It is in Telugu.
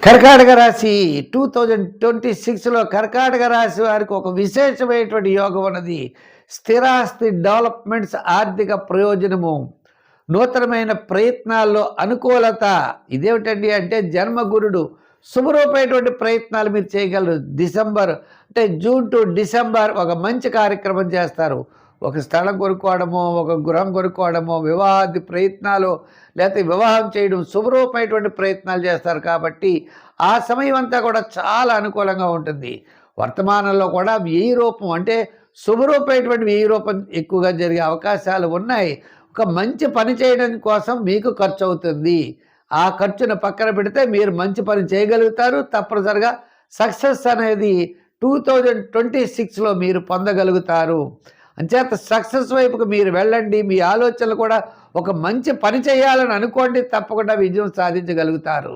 కర్కాటక రాశి 2026లో కర్కాటక రాశి వారికి ఒక విశేషమైనటువంటి యోగం ఉన్నది. స్థిరాస్తి డెవలప్మెంట్స్, ఆర్థిక ప్రయోజనము, నూతనమైన ప్రయత్నాల్లో అనుకూలత. ఇదేమిటండి అంటే జన్మగురుడు శుభరూపమైనటువంటి ప్రయత్నాలు మీరు చేయగలరు. జూన్ టు డిసెంబర్ ఒక మంచి కార్యక్రమం చేస్తారు. ఒక స్థలం కొనుక్కోవడమో, ఒక గృహం కొనుక్కోవడమో, వివాహాది ప్రయత్నాలు, లేకపోతే వివాహం చేయడం, శుభరూపమైనటువంటి ప్రయత్నాలు చేస్తారు. కాబట్టి ఆ సమయం అంతా కూడా చాలా అనుకూలంగా ఉంటుంది. వర్తమానంలో కూడా వ్యయ రూపం అంటే శుభరూపమైనటువంటి వ్యయ రూపం ఎక్కువగా జరిగే అవకాశాలు ఉన్నాయి. ఒక మంచి పని చేయడం కోసం మీకు ఖర్చు అవుతుంది. ఆ ఖర్చును పక్కన పెడితే మీరు మంచి పని చేయగలుగుతారు. తప్పనిసరిగా సక్సెస్ అనేది 2026లో మీరు పొందగలుగుతారు. అంచేత సక్సెస్ వైపుకు మీరు వెళ్ళండి. మీ ఆలోచనలు కూడా ఒక మంచి పని చేయాలని అనుకోండి, తప్పకుండా విజయం సాధించగలుగుతారు.